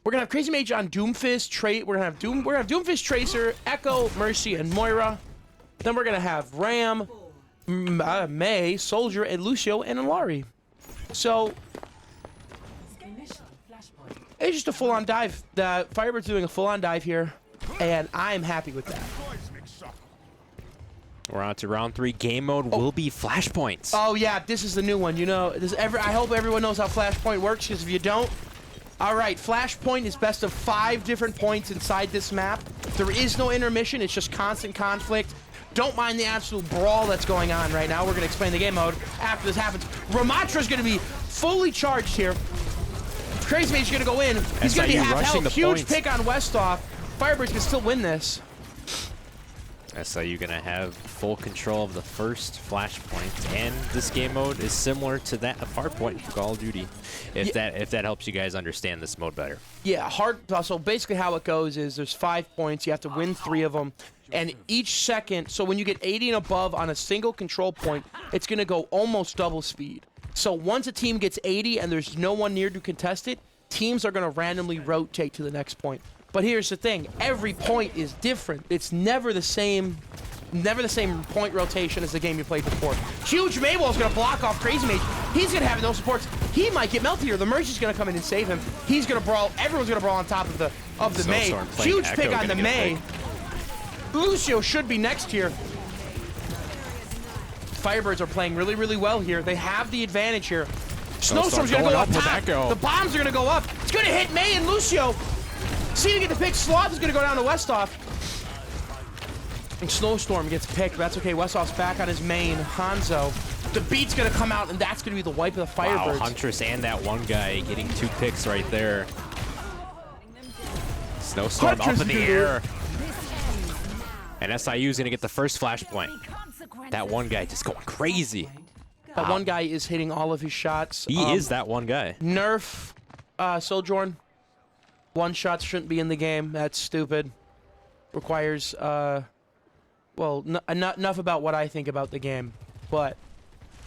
Speaker 1: We're gonna have Crazy Mage on Doomfist, we're gonna have Doomfist, Tracer, Echo, Mercy, and Moira. Then we're gonna have Ram, May, Soldier, and Lucio, and Alari. So it's just a full-on dive. The Firebirds doing a full-on dive here, and I'm happy with that.
Speaker 2: We're on to round 3. Game mode will be flashpoints.
Speaker 1: Oh yeah, this is the new one. You know, I hope everyone knows how Flashpoint works, because if you don't, all right, Flashpoint is best of 5 different points inside this map. There is no intermission. It's just constant conflict. Don't mind the absolute brawl that's going on right now. We're going to explain the game mode after this happens. Ramatra's going to be fully charged here. Crazy Mage's going to go in. He's going to be half health. Huge pick on Westoff. Firebirds can still win this.
Speaker 2: SIU going to have full control of the first flashpoint, and this game mode is similar to that of Hardpoint for Call of Duty, if that helps you guys understand this mode better.
Speaker 1: Yeah, so basically how it goes is there's 5 points. You have to win 3 of them. And each second, so when you get 80 and above on a single control point, it's going to go almost double speed. So once a team gets 80 and there's no one near to contest it, teams are going to randomly rotate to the next point. But here's the thing, every point is different. It's never the same point rotation as the game you played before. Huge Maywall's going to block off Crazy Mage. He's going to have no supports. He might get melted here. The Mercy's going to come in and save him. He's going to brawl. Everyone's going to brawl on top of the May. Huge pick on the May. Lucio should be next here. Firebirds are playing really, really well here. They have the advantage here. Snowstorm's going to go up top. The bombs are going to go up. It's going to hit May and Lucio. See if you get the pick. Sloth is going to go down to Westoff. And Snowstorm gets picked. That's okay. Westoff's back on his main. Hanzo. The beat's going to come out, and that's going to be the wipe of the Firebirds.
Speaker 2: Wow, Huntress and that one guy getting 2 picks right there. Snowstorm
Speaker 1: Huntress
Speaker 2: up in the air. And SIU is going to get the first flashpoint. That one guy just going crazy.
Speaker 1: That one guy is hitting all of his shots.
Speaker 2: He is that one guy.
Speaker 1: Nerf Sojourn. One shots shouldn't be in the game. That's stupid. Requires, well, enough about what I think about the game, but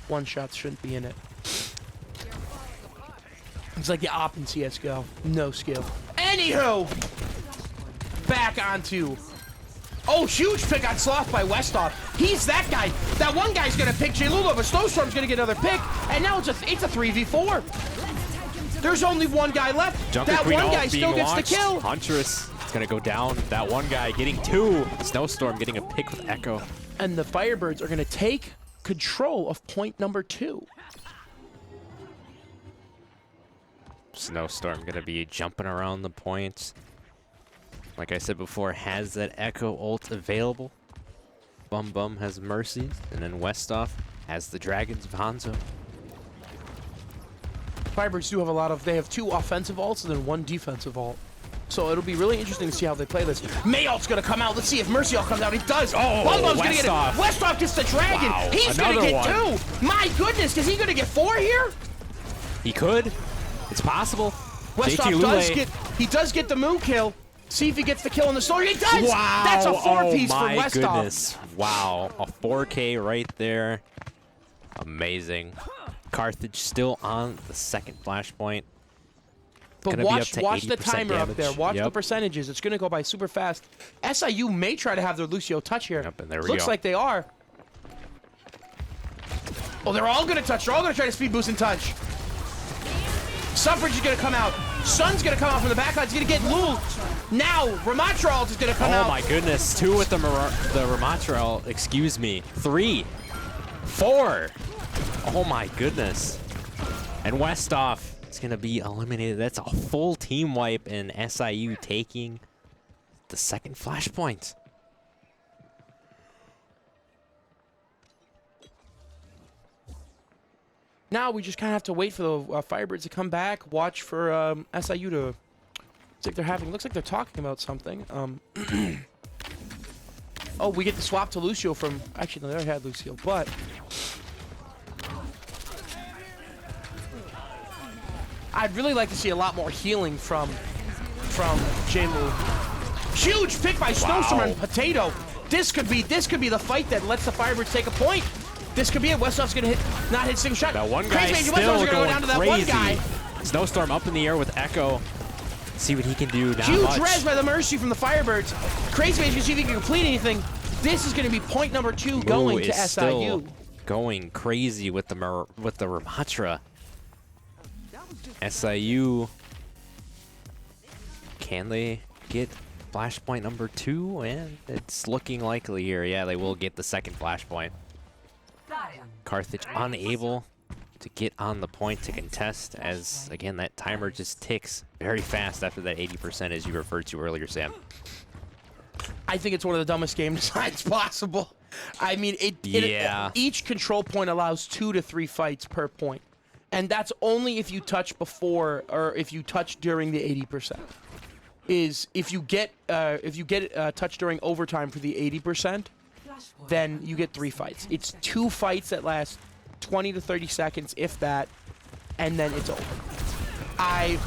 Speaker 1: one shots shouldn't be in it. It's like the op in CSGO. No skill. Anywho, back onto... Oh, huge pick on Sloth by Westoff. He's that guy. That one guy's going to pick J. Lulu, but Snowstorm's going to get another pick, and now it's a 3v4. There's only one guy left. That one guy still gets the kill.
Speaker 2: Huntress is going to go down. That one guy getting 2. Snowstorm getting a pick with Echo.
Speaker 1: And the Firebirds are going to take control of point number 2.
Speaker 2: Snowstorm going to be jumping around the points. Like I said before, has that Echo ult available. Bum Bum has Mercy, and then Westoff has the Dragons of Hanzo.
Speaker 1: Firebirds do have they have 2 offensive ults and then 1 defensive ult. So it'll be really interesting to see how they play this. May ult's gonna come out. Let's see if Mercy ult comes out. He does.
Speaker 2: Oh,
Speaker 1: Bum Bum's gonna get it. Westoff gets the Dragon.
Speaker 2: Wow,
Speaker 1: he's gonna get 2. My goodness, is he gonna get 4 here?
Speaker 2: He could. It's possible.
Speaker 1: Westoff does get the moon kill. See if he gets the kill on the sword. He does!
Speaker 2: Wow!
Speaker 1: That's a 4-piece for Westoff.
Speaker 2: My goodness. Wow. A 4K right there. Amazing. Carthage still on the second flashpoint.
Speaker 1: But watch the timer up there. Watch the percentages. It's going to go by super fast. SIU may try to have their Lucio touch here.
Speaker 2: Yep, and there we
Speaker 1: Looks
Speaker 2: go.
Speaker 1: like they are. Oh, they're all going to touch. They're all going to try to speed boost and touch. Suffrage is going to come out. Sun's going to come out from the backside. He's going to get Lul. Now, Ramatra is going to come out.
Speaker 2: Oh my goodness. 2 with the Ramatra. Excuse me. 3. 4. Oh my goodness. And Westoff is going to be eliminated. That's a full team wipe, and SIU taking the second flashpoint.
Speaker 1: Now we just kind of have to wait for the Firebirds to come back, watch for SIU to Looks like they're talking about something. Oh, we get the swap to Lucio from... Actually, no, they already had Lucio, but... I'd really like to see a lot more healing from J-Lu. Huge pick by Snowstorm and Potato. This could be the fight that lets the Firebirds take a point. This could be it. Westhoff's gonna not hit a single shot.
Speaker 2: That one guy
Speaker 1: Crazy
Speaker 2: still
Speaker 1: Westhoff's
Speaker 2: going
Speaker 1: gonna go down to that one
Speaker 2: crazy.
Speaker 1: guy.
Speaker 2: Snowstorm up in the air with Echo. See what he can do. Not
Speaker 1: Huge
Speaker 2: much.
Speaker 1: res by the Mercy from the Firebirds. Crazy Mage can see if he can complete anything. This is going to be point number 2 going to SIU.
Speaker 2: Still going crazy with the Ramatra. SIU. Can they get flashpoint number 2? And it's looking likely here. Yeah, they will get the second flashpoint. Carthage unable to get on the point to contest, as again that timer just ticks very fast after that 80%, as you referred to earlier, Sam.
Speaker 1: I think it's one of the dumbest game designs possible. I mean, each control point allows 2 to 3 fights per point, and that's only if you touch before or if you touch during the 80%. Is if you get touch during overtime for the 80%, then you get 3 fights. It's 2 fights that last 20 to 30 seconds, if that, and then it's over. The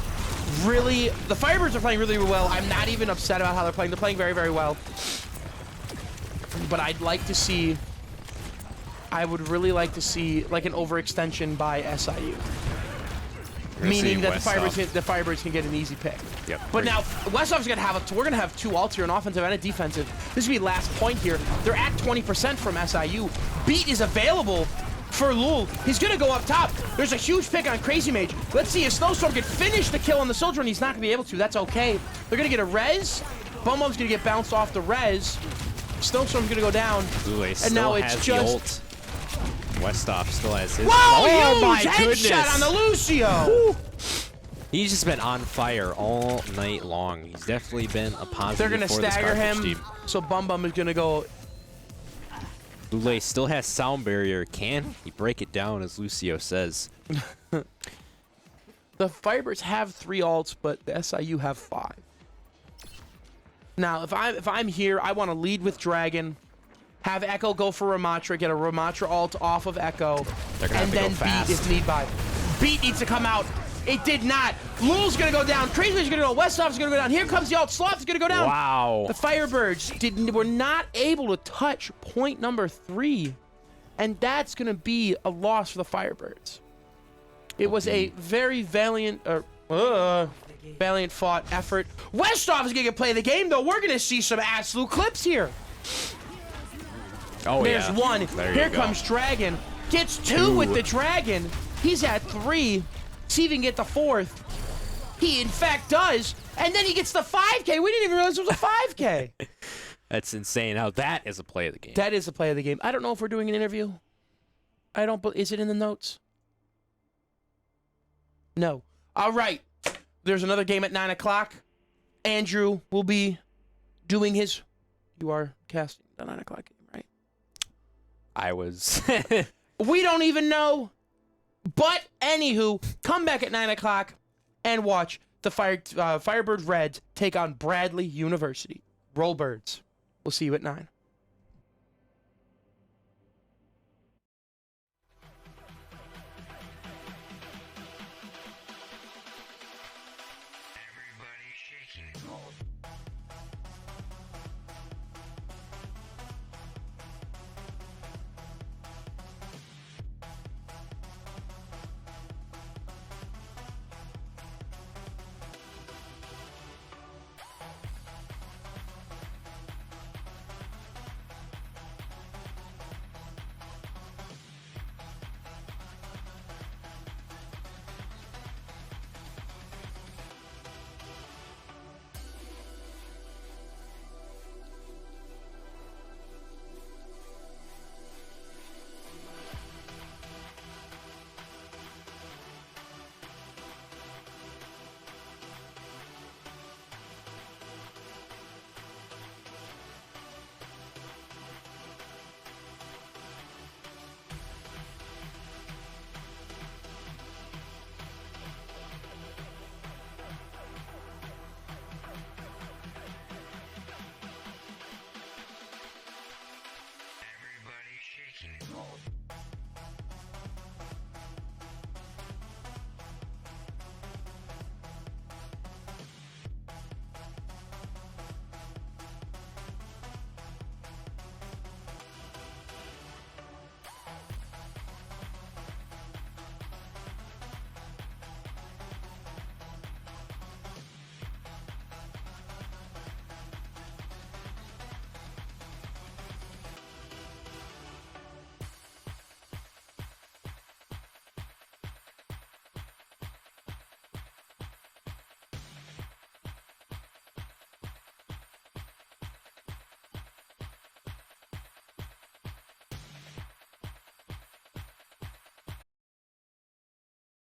Speaker 1: Firebirds are playing really well. I'm not even upset about how they're playing. They're playing very, very well. But I would really like to see like an overextension by SIU. Meaning that the Firebirds can get an easy pick.
Speaker 2: Yep.
Speaker 1: But now Westhoff's gonna have we're gonna have 2 ults here, an offensive and a defensive. This is gonna be last point here. They're at 20% from SIU. Beat is available for Lul. He's gonna go up top. There's a huge pick on Crazy Mage. Let's see if Snowstorm can finish the kill on the Soldier, and he's not gonna be able to. That's okay. They're gonna get a res. Bumbo's gonna get bounced off the res. Snowstorm's gonna go down. And now it's just
Speaker 2: Westhoff still has his.
Speaker 1: Whoa!
Speaker 2: Oh my
Speaker 1: Huge
Speaker 2: goodness!
Speaker 1: headshot on the Lucio.
Speaker 2: Woo. He's just been on fire all night long. He's definitely been a positive.
Speaker 1: They're gonna
Speaker 2: for this
Speaker 1: stagger
Speaker 2: Carthage
Speaker 1: him.
Speaker 2: team.
Speaker 1: So Bum is gonna go.
Speaker 2: Lule still has sound barrier. Can he break it down, as Lucio says?
Speaker 1: The Firebirds have 3 ults, but the SIU have 5. Now, if I'm here, I want to lead with Dragon, have Echo go for Ramatra, get a Ramatra ult off of Echo, and then beat if need by. Beat needs to come out. It did not. Lul's gonna go down. Crazy's gonna go. Westhoff's gonna go down. Here comes the ult. Sloth's gonna go down.
Speaker 2: Wow.
Speaker 1: The Firebirds were not able to touch point number 3, and that's gonna be a loss for the Firebirds. It was a very valiant fought effort. Westhoff is gonna play the game though. We're gonna see some absolute clips here.
Speaker 2: Oh,
Speaker 1: There's one. Here comes Dragon. Gets 2 with the Dragon. He's at 3. See if he can get the 4th. He, in fact, does. And then he gets the 5K. We didn't even realize it was a 5K.
Speaker 2: That's insane. Now, that is a play of the game.
Speaker 1: That is a play of the game. I don't know if we're doing an interview. Is it in the notes? No. All right. There's another game at 9 o'clock. Andrew will be doing his... You are casting the 9 o'clock game, right?
Speaker 2: I was...
Speaker 1: We don't even know. But, anywho, come back at 9 o'clock and watch the Firebird Reds take on Bradley University. Roll Birds. We'll see you at 9.